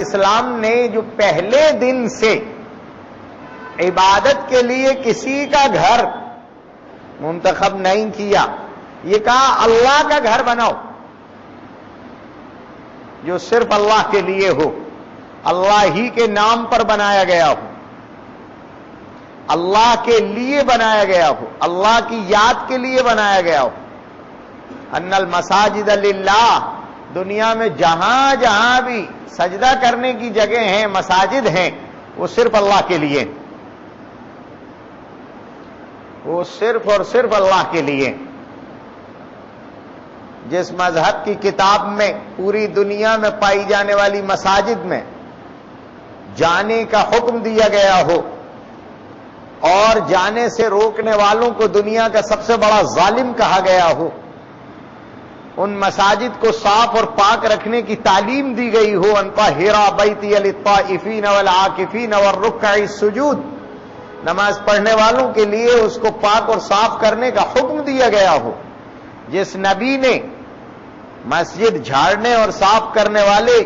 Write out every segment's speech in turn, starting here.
اسلام نے جو پہلے دن سے عبادت کے لیے کسی کا گھر منتخب نہیں کیا، یہ کہا اللہ کا گھر بناؤ جو صرف اللہ کے لیے ہو، اللہ ہی کے نام پر بنایا گیا ہو، اللہ کے لیے بنایا گیا ہو، اللہ کی یاد کے لیے بنایا گیا ہو۔ ان المساجد للہ، دنیا میں جہاں جہاں بھی سجدہ کرنے کی جگہ ہیں، مساجد ہیں، وہ صرف اللہ کے لیے، وہ صرف اور صرف اللہ کے لیے۔ جس مذہب کی کتاب میں پوری دنیا میں پائی جانے والی مساجد میں جانے کا حکم دیا گیا ہو اور جانے سے روکنے والوں کو دنیا کا سب سے بڑا ظالم کہا گیا ہو، ان مساجد کو صاف اور پاک رکھنے کی تعلیم دی گئی ہو، ان طہرا بیتی للطائفین والعاکفین والرکع السجود، نماز پڑھنے والوں کے لیے اس کو پاک اور صاف کرنے کا حکم دیا گیا ہو، جس نبی نے مسجد جھاڑنے اور صاف کرنے والے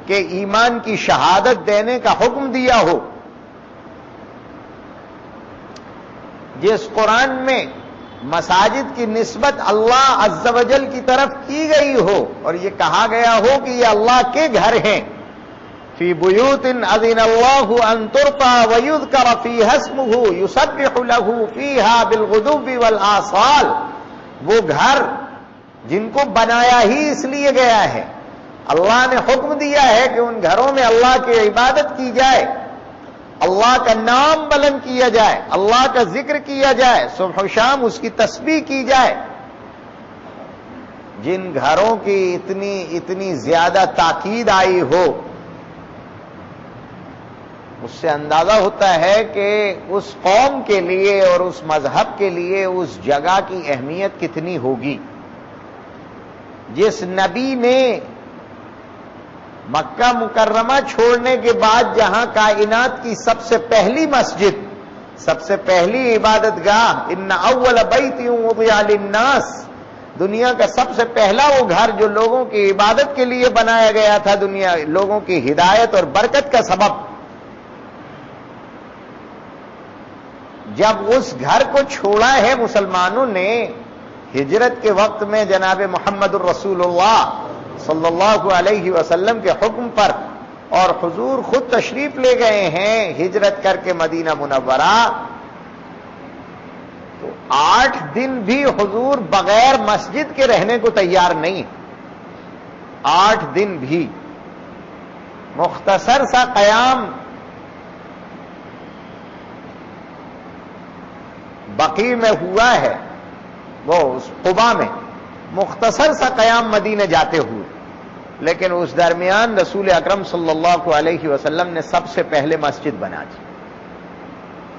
کے ایمان کی شہادت دینے کا حکم دیا ہو، جس قرآن میں مساجد کی نسبت اللہ عز و جل کی طرف کی گئی ہو اور یہ کہا گیا ہو کہ یہ اللہ کے گھر ہیں، فی بیوت اذن اللہ ان ترفع ویذکر فیہا اسمہ یسبح لہ فیہا بالغدو والآصال، وہ گھر جن کو بنایا ہی اس لیے گیا ہے، اللہ نے حکم دیا ہے کہ ان گھروں میں اللہ کی عبادت کی جائے، اللہ کا نام بلند کیا جائے، اللہ کا ذکر کیا جائے، صبح و شام اس کی تسبیح کی جائے۔ جن گھروں کی اتنی زیادہ تاکید آئی ہو، اس سے اندازہ ہوتا ہے کہ اس قوم کے لیے اور اس مذہب کے لیے اس جگہ کی اہمیت کتنی ہوگی۔ جس نبی نے مکہ مکرمہ چھوڑنے کے بعد جہاں کائنات کی سب سے پہلی مسجد، سب سے پہلی عبادت گاہ، ان اول بیت وضع للناس، دنیا کا سب سے پہلا وہ گھر جو لوگوں کی عبادت کے لیے بنایا گیا تھا، دنیا لوگوں کی ہدایت اور برکت کا سبب، جب اس گھر کو چھوڑا ہے مسلمانوں نے ہجرت کے وقت میں جناب محمد الرسول اللہ صلی اللہ علیہ وسلم کے حکم پر، اور حضور خود تشریف لے گئے ہیں ہجرت کر کے مدینہ منورہ، تو 8 دن بھی حضور بغیر مسجد کے رہنے کو تیار نہیں، 8 دن بھی مختصر سا قیام بقیع میں ہوا ہے، وہ اس قباء میں مختصر سا قیام مدینہ جاتے ہوئے، لیکن اس درمیان رسول اکرم صلی اللہ علیہ وسلم نے سب سے پہلے مسجد بنا دی،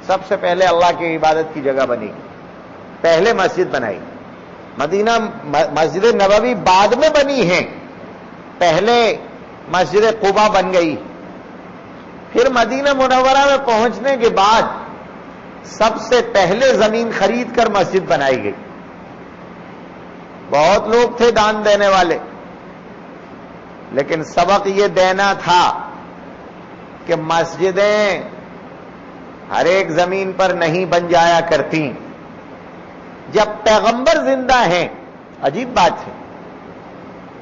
سب سے پہلے اللہ کی عبادت کی جگہ بنی، پہلے مسجد بنائی۔ مدینہ مسجد نبوی بعد میں بنی ہے، پہلے مسجد قباء بن گئی، پھر مدینہ منورہ میں پہنچنے کے بعد سب سے پہلے زمین خرید کر مسجد بنائی گئی۔ بہت لوگ تھے دان دینے والے، لیکن سبق یہ دینا تھا کہ مسجدیں ہر ایک زمین پر نہیں بن جایا کرتی، جب پیغمبر زندہ ہیں۔ عجیب بات ہے،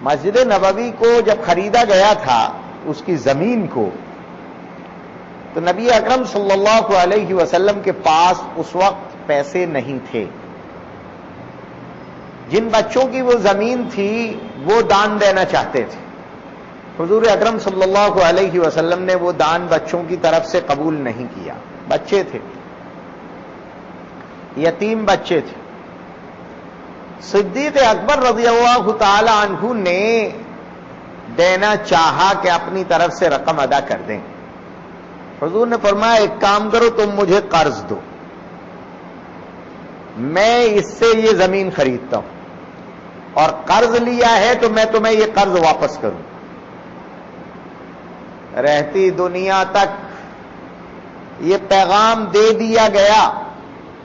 مسجد نبوی کو جب خریدا گیا تھا اس کی زمین کو، تو نبی اکرم صلی اللہ علیہ وسلم کے پاس اس وقت پیسے نہیں تھے، جن بچوں کی وہ زمین تھی وہ دان دینا چاہتے تھے، حضور اکرم صلی اللہ علیہ وسلم نے وہ دان بچوں کی طرف سے قبول نہیں کیا، بچے تھے، یتیم بچے تھے۔ صدیق اکبر رضی اللہ تعالی عنہ نے دینا چاہا کہ اپنی طرف سے رقم ادا کر دیں، حضور نے فرمایا ایک کام کرو، تم مجھے قرض دو، میں اس سے یہ زمین خریدتا ہوں، اور قرض لیا ہے تو میں تمہیں یہ قرض واپس کروں۔ رہتی دنیا تک یہ پیغام دے دیا گیا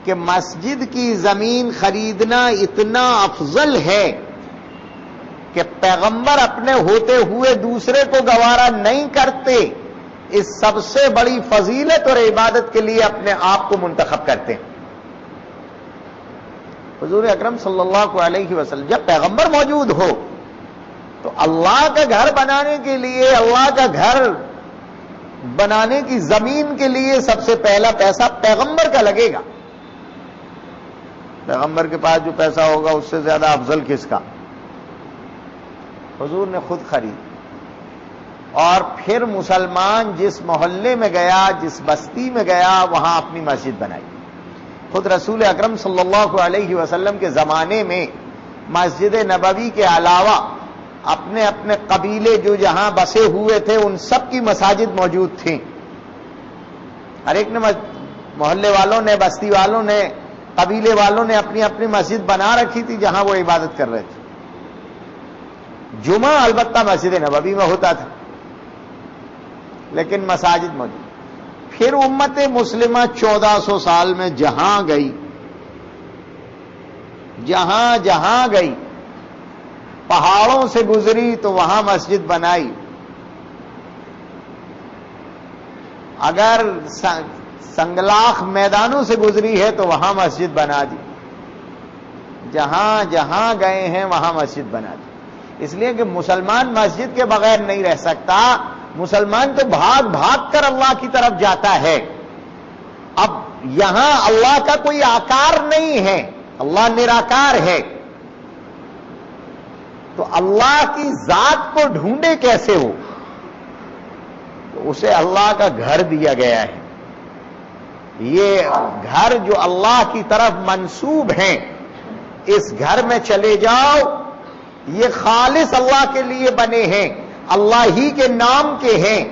کہ مسجد کی زمین خریدنا اتنا افضل ہے کہ پیغمبر اپنے ہوتے ہوئے دوسرے کو گوارا نہیں کرتے، اس سب سے بڑی فضیلت اور عبادت کے لیے اپنے آپ کو منتخب کرتے ہیں۔ حضور اکرم صلی اللہ علیہ وسلم جب پیغمبر موجود ہو تو اللہ کا گھر بنانے کے لیے، اللہ کا گھر بنانے کی زمین کے لیے سب سے پہلا پیسہ پیغمبر کا لگے گا۔ پیغمبر کے پاس جو پیسہ ہوگا اس سے زیادہ افضل کس کا؟ حضور نے خود خرید، اور پھر مسلمان جس محلے میں گیا، جس بستی میں گیا، وہاں اپنی مسجد بنائی۔ خود رسول اکرم صلی اللہ علیہ وسلم کے زمانے میں مسجد نبوی کے علاوہ اپنے اپنے قبیلے جو جہاں بسے ہوئے تھے ان سب کی مساجد موجود تھیں۔ ہر ایک نے، محلے والوں نے، بستی والوں نے، قبیلے والوں نے اپنی اپنی مسجد بنا رکھی تھی جہاں وہ عبادت کر رہے تھے۔ جمعہ البتہ مسجد نبوی میں ہوتا تھا، لیکن مساجد موجود۔ پھر امت مسلمہ 1400 سال میں جہاں گئی، جہاں گئی، پہاڑوں سے گزری تو وہاں مسجد بنائی، اگر سنگلاخ میدانوں سے گزری ہے تو وہاں مسجد بنا دی، جہاں گئے ہیں وہاں مسجد بنا دی۔ اس لیے کہ مسلمان مسجد کے بغیر نہیں رہ سکتا، مسلمان تو بھاگ بھاگ کر اللہ کی طرف جاتا ہے۔ اب یہاں اللہ کا کوئی آکار نہیں ہے، اللہ نراکار ہے، تو اللہ کی ذات کو ڈھونڈے کیسے ہو؟ تو اسے اللہ کا گھر دیا گیا ہے۔ یہ گھر جو اللہ کی طرف منسوب ہیں، اس گھر میں چلے جاؤ، یہ خالص اللہ کے لیے بنے ہیں، اللہ ہی کے نام کے ہیں۔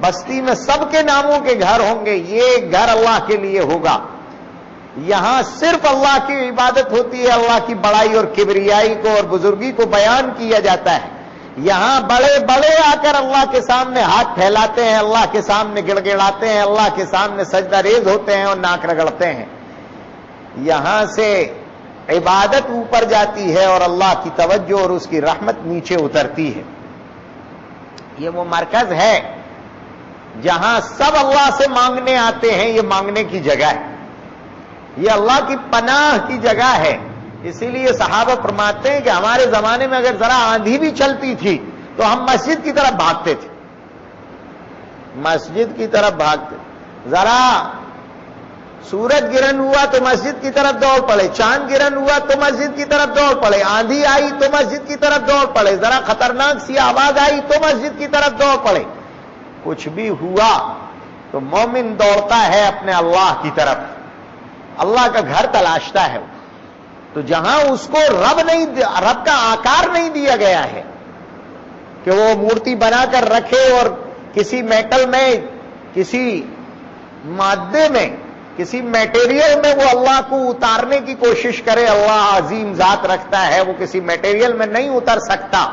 بستی میں سب کے ناموں کے گھر ہوں گے، یہ گھر اللہ کے لیے ہوگا۔ یہاں صرف اللہ کی عبادت ہوتی ہے، اللہ کی بڑائی اور کبریائی کو اور بزرگی کو بیان کیا جاتا ہے۔ یہاں بڑے بڑے آ کر اللہ کے سامنے ہاتھ پھیلاتے ہیں، اللہ کے سامنے گڑ گڑاتے ہیں، اللہ کے سامنے سجدہ ریز ہوتے ہیں اور ناک رگڑتے ہیں۔ یہاں سے عبادت اوپر جاتی ہے اور اللہ کی توجہ اور اس کی رحمت نیچے اترتی ہے۔ یہ وہ مرکز ہے جہاں سب اللہ سے مانگنے آتے ہیں، یہ مانگنے کی جگہ ہے، یہ اللہ کی پناہ کی جگہ ہے۔ اسی لیے صحابہ فرماتے ہیں کہ ہمارے زمانے میں اگر ذرا آندھی بھی چلتی تھی تو ہم مسجد کی طرف بھاگتے تھے، مسجد کی طرف بھاگتے، ذرا سورج گرہن ہوا تو مسجد کی طرف دوڑ پڑے، چاند گرہن ہوا تو مسجد کی طرف دوڑ پڑے، آندھی آئی تو مسجد کی طرف دوڑ پڑے، ذرا خطرناک سی آواز آئی تو مسجد کی طرف دوڑ پڑے۔ کچھ بھی ہوا تو مومن دوڑتا ہے اپنے اللہ کی طرف، اللہ کا گھر تلاشتا ہے۔ تو جہاں اس کو رب کا آکار نہیں دیا گیا ہے کہ وہ مورتی بنا کر رکھے اور کسی میٹل میں، کسی مادے میں، کسی میٹیریل میں وہ اللہ کو اتارنے کی کوشش کرے، اللہ عظیم ذات رکھتا ہے، وہ کسی میٹیریل میں نہیں اتر سکتا،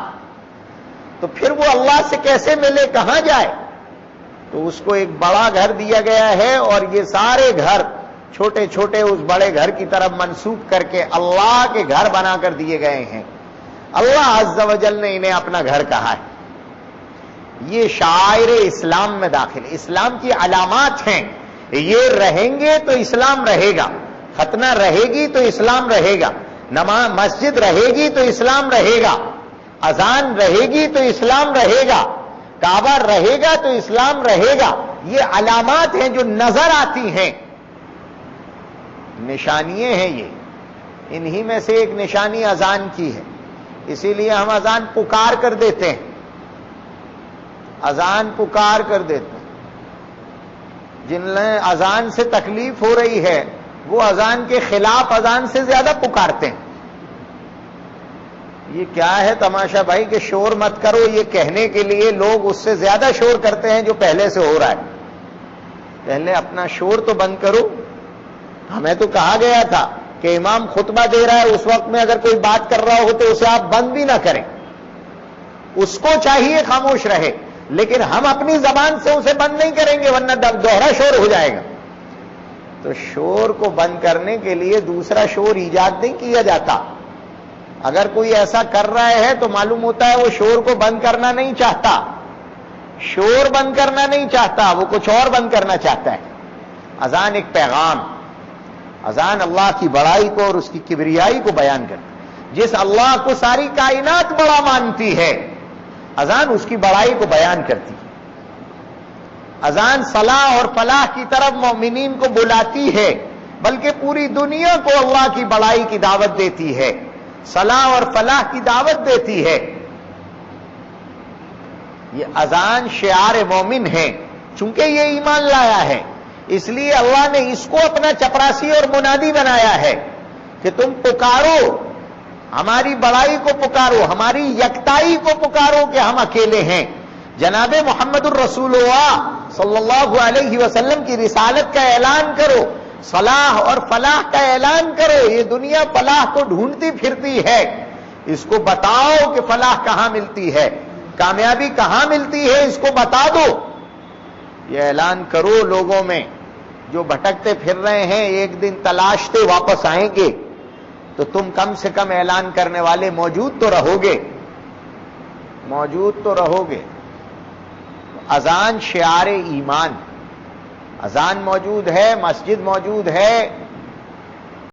تو پھر وہ اللہ سے کیسے ملے، کہاں جائے؟ تو اس کو ایک بڑا گھر دیا گیا ہے، اور یہ سارے گھر چھوٹے چھوٹے اس بڑے گھر کی طرف منسوب کر کے اللہ کے گھر بنا کر دیے گئے ہیں۔ اللہ عز و جل نے انہیں اپنا گھر کہا ہے۔ یہ شعائر اسلام میں داخل، اسلام کی علامات ہیں، یہ رہیں گے تو اسلام رہے گا، ختنہ رہے گی تو اسلام رہے گا، نماز مسجد رہے گی تو اسلام رہے گا، اذان رہے گی تو اسلام رہے گا، کعبہ رہے گا تو اسلام رہے گا۔ یہ علامات ہیں جو نظر آتی ہیں، نشانیاں ہیں یہ۔ انہی میں سے ایک نشانی اذان کی ہے، اسی لیے ہم اذان پکار کر دیتے ہیں، اذان پکار کر دیتے ہیں۔ جنہیں اذان سے تکلیف ہو رہی ہے وہ اذان کے خلاف اذان سے زیادہ پکارتے ہیں۔ یہ کیا ہے تماشا بھائی کہ شور مت کرو، یہ کہنے کے لیے لوگ اس سے زیادہ شور کرتے ہیں جو پہلے سے ہو رہا ہے۔ پہلے اپنا شور تو بند کرو۔ ہمیں تو کہا گیا تھا کہ امام خطبہ دے رہا ہے، اس وقت میں اگر کوئی بات کر رہا ہو تو اسے آپ بند بھی نہ کریں، اس کو چاہیے خاموش رہے، لیکن ہم اپنی زبان سے اسے بند نہیں کریں گے ورنہ دوہرا شور ہو جائے گا۔ تو شور کو بند کرنے کے لیے دوسرا شور ایجاد نہیں کیا جاتا، اگر کوئی ایسا کر رہا ہے تو معلوم ہوتا ہے وہ شور کو بند کرنا نہیں چاہتا، شور بند کرنا نہیں چاہتا، وہ کچھ اور بند کرنا چاہتا ہے۔ اذان ایک پیغام، اذان اللہ کی بڑائی کو اور اس کی کبریائی کو بیان کرتی ہے۔ جس اللہ کو ساری کائنات بڑا مانتی ہے، اذان اس کی بڑائی کو بیان کرتی ہے۔ اذان صلاح اور فلاح کی طرف مومنین کو بلاتی ہے، بلکہ پوری دنیا کو اللہ کی بڑائی کی دعوت دیتی ہے، صلاح اور فلاح کی دعوت دیتی ہے۔ یہ اذان شعار مومن ہے، چونکہ یہ ایمان لایا ہے، اس لیے اللہ نے اس کو اپنا چپراسی اور منادی بنایا ہے کہ تم پکارو، ہماری بڑائی کو پکارو، ہماری یکتائی کو پکارو کہ ہم اکیلے ہیں۔ جناب محمد الرسول اللہ صلی اللہ علیہ وسلم کی رسالت کا اعلان کرو، صلاح اور فلاح کا اعلان کرو۔ یہ دنیا فلاح کو ڈھونڈتی پھرتی ہے، اس کو بتاؤ کہ فلاح کہاں ملتی ہے، کامیابی کہاں ملتی ہے، اس کو بتا دو۔ یہ اعلان کرو لوگوں میں، جو بھٹکتے پھر رہے ہیں ایک دن تلاشتے واپس آئیں گے، تو تم کم سے کم اعلان کرنے والے موجود تو رہو گے، موجود تو رہو گے۔ اذان شعار ایمان، اذان موجود ہے، مسجد موجود ہے،